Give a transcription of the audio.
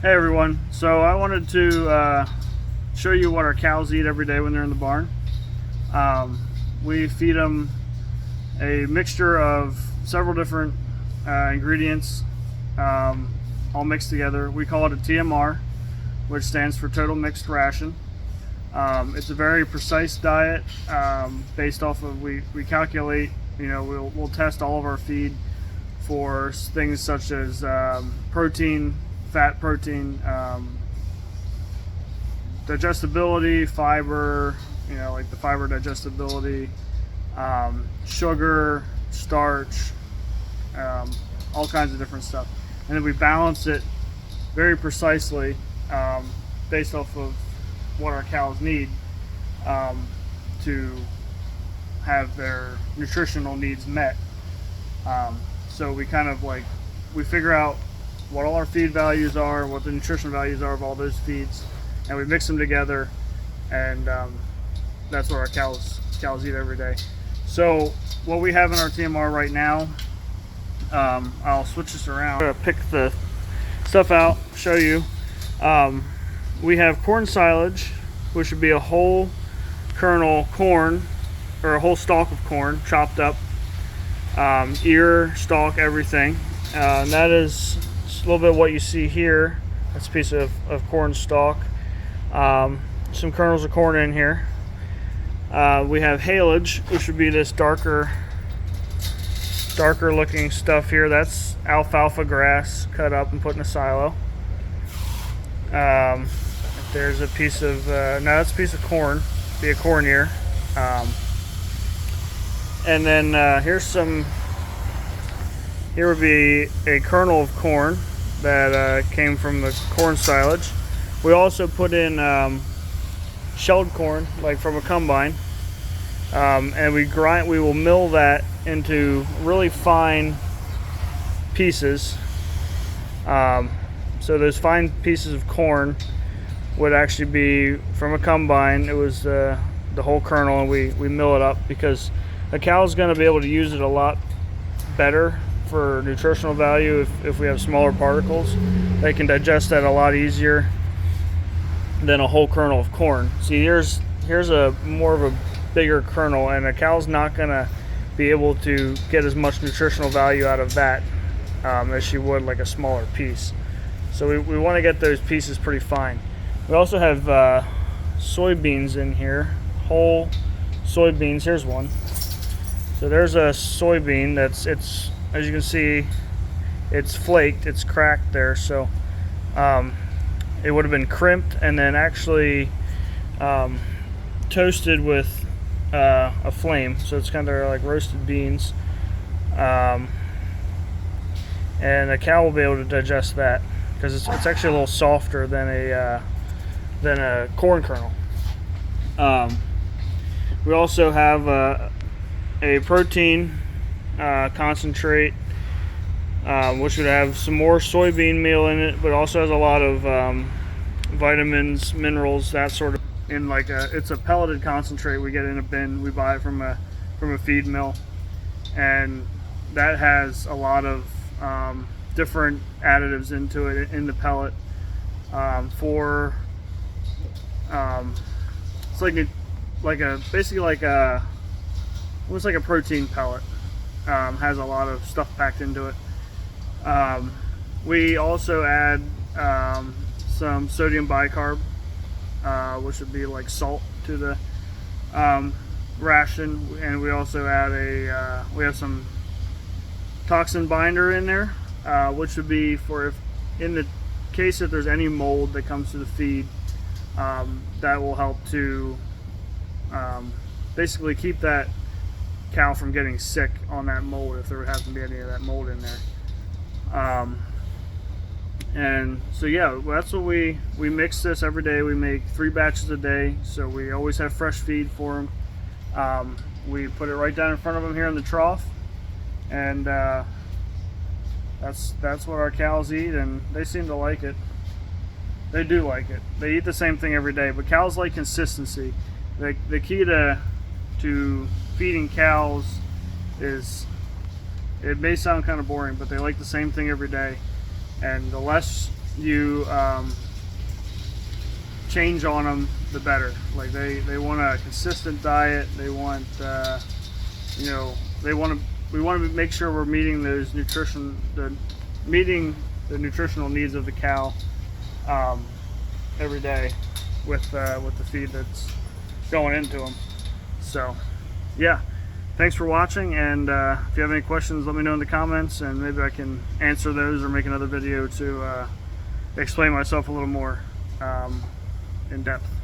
Hey everyone, so I wanted to show you what our cows eat every day when they're in the barn. We feed them a mixture of several different ingredients, all mixed together. We call it a TMR, which stands for Total Mixed Ration. It's a very precise diet based off of, we calculate, we'll test all of our feed for things such as protein, fat, protein, digestibility, fiber, like the fiber digestibility, sugar, starch, all kinds of different stuff. And then we balance it very precisely based off of what our cows need to have their nutritional needs met. So we kind of we figure out what all our feed values are, what the nutrition values are of all those feeds, and we mix them together, and that's what our cows eat every day. So what we have in our TMR right now, I'll switch this around. I'm gonna pick the stuff out, show you. We have corn silage, which would be a whole kernel corn, or a whole stalk of corn chopped up, ear, stalk, everything. And that is a little bit what you see here. That's a piece of corn stalk. Some kernels of corn in here. We have haylage, which would be this darker looking stuff here. That's alfalfa grass cut up and put in a silo. There's a piece of no, that's a piece of corn. Be a corn ear. And then here would be a kernel of corn that came from the corn silage. We also put in shelled corn, like from a combine, and we will mill that into really fine pieces. So those fine pieces of corn would actually be from a combine. It was the whole kernel, and we mill it up because a cow's going to be able to use it a lot better for nutritional value if we have smaller particles. They can digest that a lot easier than a whole kernel of corn. See, here's a more of a bigger kernel, and a cow's not going to be able to get as much nutritional value out of that as she would like a smaller piece. So we want to get those pieces pretty fine. We also have soybeans in here, whole soybeans. Here's one. So there's a soybean that's, as you can see, it's flaked, it's cracked there. So it would have been crimped and then actually toasted with a flame. So it's kind of like roasted beans. And a cow will be able to digest that because it's actually a little softer than a corn kernel. We also have a protein concentrate, which would have some more soybean meal in it, but also has a lot of vitamins, minerals, that sort of. It's a pelleted concentrate we get in a bin. We buy it from a feed mill, and that has a lot of different additives into it in the pellet. It's basically like a protein pellet. Has a lot of stuff packed into it. We also add some sodium bicarb, which would be like salt to the ration, and we also add we have some toxin binder in there, which would be for if in the case that there's any mold that comes to the feed, that will help to basically keep that cow from getting sick on that mold if there would happen to be any of that mold in there. And so yeah, that's what we mix this every day. We make 3 batches a day, so we always have fresh feed for them. We put it right down in front of them here in the trough, and that's what our cows eat, and they seem to like it. They do like it. They eat the same thing every day, but cows like consistency. The key to feeding cows is, it may sound kind of boring, but they like the same thing every day. And the less you change on them, the better. Like they want a consistent diet. They want you know, we want to make sure we're meeting those meeting the nutritional needs of the cow every day with the feed that's going into them. So yeah, thanks for watching, and if you have any questions, let me know in the comments, and maybe I can answer those or make another video to explain myself a little more in depth.